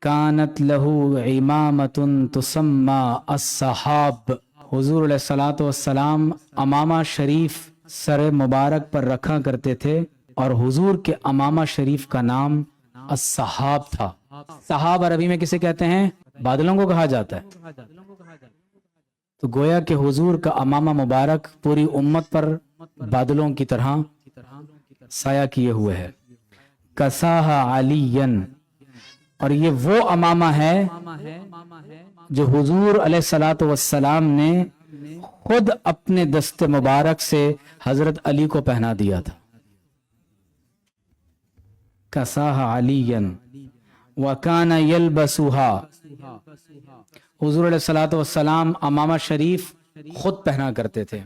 कानत लहू इमामतुन तुसम्मा अस्सहाब। हुजूर अलैहिस्सलातु वस्सलाम अमामा शरीफ सर मुबारक पर रखा करते थे और हुजूर के अमामा शरीफ का नाम अस्सहाब था। सहाब अरबी में किसे कहते हैं? बादलों को कहा जाता है। तो गोया कि हुजूर का अमामा मुबारक पूरी उम्मत पर बादलों की तरह साया किए हुए है। कसाहा अलीयन, और ये वो अमामा है जो हुजूर अलैहिस्सलातु वस्सलाम ने खुद अपने दस्ते मुबारक से हजरत अली को पहना दिया था। कसाहा अलीयन वकाना यलबसुहा, हुजूर अलैहिस्सलातु वस्सलाम अमामा शरीफ खुद पहना करते थे।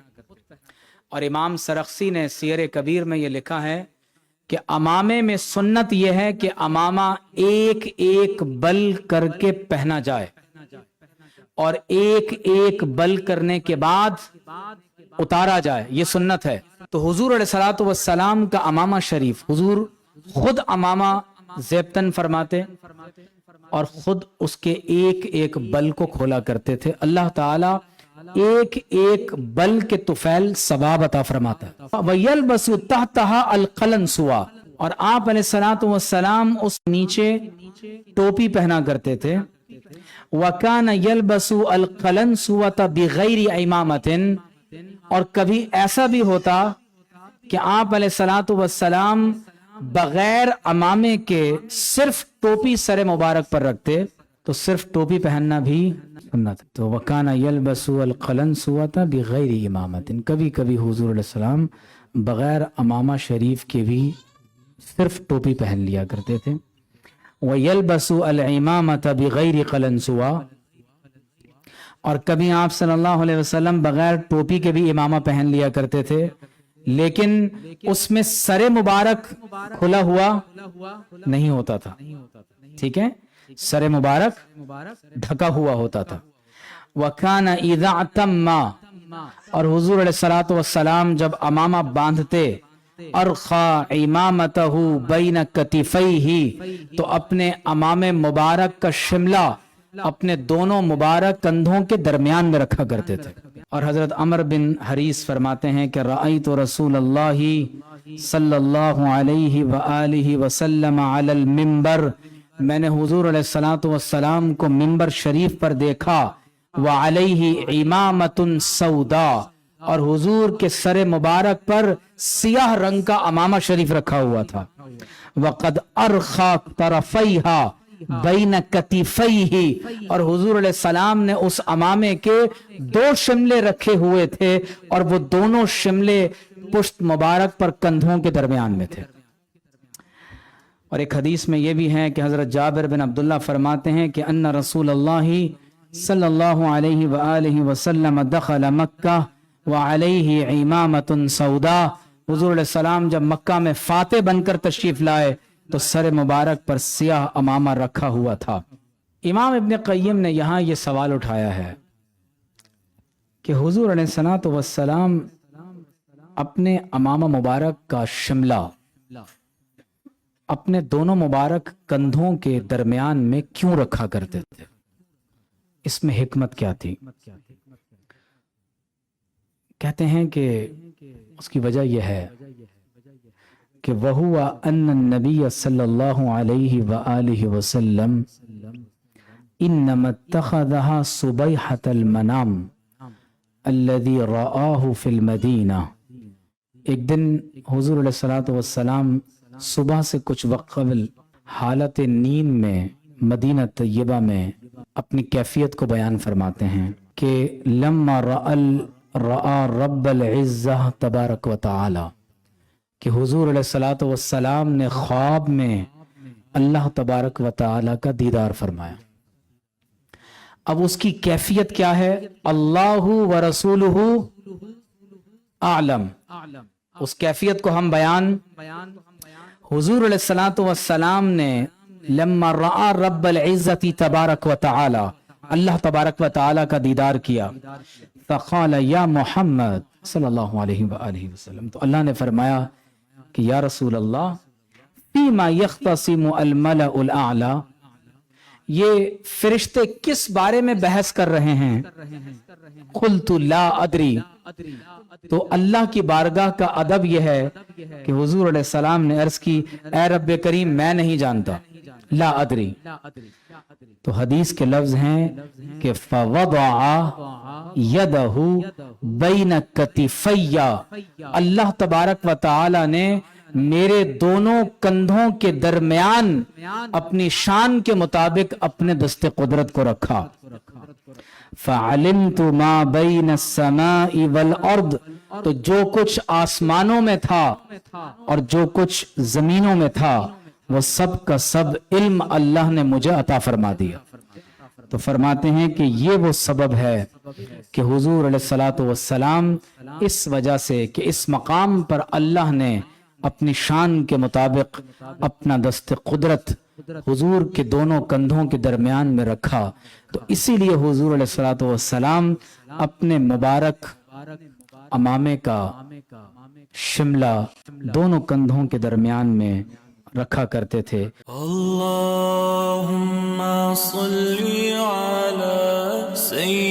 और इमाम सरख्सी ने सियर कबीर में ये लिखा है कि अमामे में सुन्नत यह है कि अमामा एक एक बल करके पहना जाए और एक एक बल करने के बाद उतारा जाए, ये सुन्नत है। तो हुजूर अलैहिस्सलातु वस्सलाम का अमामा शरीफ हुजूर खुद अमामा ज़ेबतन फरमाते और खुद उसके एक एक बल को खोला करते थे। अल्लाह ताला एक एक बल के तुफैल सवाब अता फरमाता है। वयलबसु तहतहा अलक़लनसुआ, और आप अलैहिस्सलातु वस्सलाम उस नीचे टोपी पहना करते थे। वकान यलबसु अलक़लनसुआ बिगैरि इमामतिन, और कभी ऐसा भी होता कि आप अलैहिस्सलातु वस्सलाम बगैर अमामे के सिर्फ टोपी सर मुबारक पर रखते, तो सिर्फ टोपी पहनना भी सुन्नत। तो वकाना यलबसु अलक़लनसुआ बिगैरि इमामतिन, कभी कभी हुजूर अलैहिस्सलाम बगैर अमामा शरीफ के भी सिर्फ टोपी पहन लिया करते थे। वयलबसु अल-इमामत बिगैरि क़लनसुआ, और कभी आप सल्लल्लाहु अलैहि वसल्लम बगैर टोपी के भी इमामा पहन लिया करते थे, लेकिन उसमें सरे मुबारक खुला हुआ नहीं होता था। ठीक है, सरे मुबारक ढका हुआ होता था। वकाना इज़ा अतम्मा, और हुजूर अलैहिस्सलातु वस्सलाम जब अमामा बांधते, अरखा इमामतहु बैन कतिफैहि, तो अपने अमामे मुबारक का शिमला अपने दोनों मुबारक कंधों के दरमियान में रखा करते थे। और हजरत अमर बिन हरीस फरमाते हैं कि रअयतु रसूलल्लाहि सल्लल्लाहु अलैहि व आलिहि वसल्लम अलल मिंबर, मैंने हुजूर अलैहिस्सलातु वस्सलाम को मिंबर शरीफ पर देखा। व अलैहि इमामतुन सौदा, और हुजूर के सरे मुबारक पर सियाह रंग का अमामा शरीफ रखा हुआ था। वक़द अरखा तरफ़ैहा बैन कतिफ़ैहि, और हुजूर अलैहिस्सलाम ने उस अमामे के दो शिमले रखे हुए थे और वो दोनों शिमले पुश्त मुबारक पर कंधों के दरमियान में थे। और एक हदीस में ये भी है कि हजरत जाबिर बिन अब्दुल्ला फरमाते हैं कि अन्ना रसूलुल्लाहि सल्लल्लाहु अलैहि व आलिहि वसल्लम दखल मक्का व अलैहि इमामतुन सौदा, हुजूर अलैहिस्सलाम जब मक्का में फाते बनकर तशरीफ लाए तो सर मुबारक पर सियाह अमामा रखा हुआ था। इमाम इब्न क़य्यिम ने यहाँ ये सवाल उठाया है कि हुजूर अलैहिस्सलातु वस्सलाम अपने अमामा मुबारक का शिमला अपने दोनों मुबारक कंधों के दरमियान में क्यों रखा करते थे? इसमें हिकमत क्या थी? कहते हैं कि उसकी वजह यह है कि वहुवा अन्न नबी सल्लल्लाहु अलैहि व आलिहि वसल्लम इन्नमा इत्तखज़हा सुबैहतल मनाम अल्लज़ी रआहु फिल मदीना। एक दिन हुजूर अलैहिस्सलातु वस्सलाम सुबह से कुछ वक्त क़बल हालत नींद में मदीना तय्यबा में अपनी कैफियत को बयान फरमाते हैं कि लम्मा रआ रब्बल इज़्ज़ह तबारक व तआला, कि हुजूर अलैहिस्सलातु वस्सलाम ने ख्वाब में अल्लाह तबारक व तआला का दीदार फरमाया। अब उसकी कैफियत क्या है? अल्लाहु व रसूलुहु आलम। उस कैफियत को हम बयान हुजूर अलैहिस्सलातु वस्सलाम ने लम्मा रआ रब्बल इज़्ज़ति तबारक व तआला, अल्लाह तबारक व तआला का दीदार किया। फ़क़ाल या मोहम्मद सल्लल्लाहु अलैहि व आलिहि वसल्लम, तो अल्लाह ने फरमाया कि या रसूल अल्लाह, फ़ीमा यख़्तसिमु अल मलउल आला, یہ فرشتے کس بارے میں بحث کر رہے ہیں؟ قلت لا ادری، تو اللہ کی بارگاہ کا ادب یہ ہے کہ حضور علیہ السلام نے عرض کی اے رب کریم میں نہیں جانتا، لا ادری۔ تو حدیث کے لفظ ہیں کہ فوضع یدہ بین کتفی، اللہ تبارک و تعالی نے میرے دونوں کندھوں کے درمیان اپنی شان کے مطابق اپنے دست قدرت کو رکھا۔ فعلمت ما بین السماء والارض، تو جو کچھ آسمانوں میں تھا اور جو کچھ زمینوں میں تھا وہ سب کا سب علم اللہ نے مجھے عطا فرما دیا۔ تو فرماتے ہیں کہ یہ وہ سبب ہے کہ حضور علیہ الصلوۃ والسلام اس وجہ سے کہ اس مقام پر اللہ نے اپنی شان کے مطابق اپنا دست قدرت حضور کے دونوں کندھوں کے درمیان میں رکھا، تو اسی لیے حضور علیہ الصلوۃ والسلام اپنے مبارک امامے کا شملہ دونوں کندھوں کے درمیان میں رکھا کرتے تھے۔ اللہم صلی علی سیدنا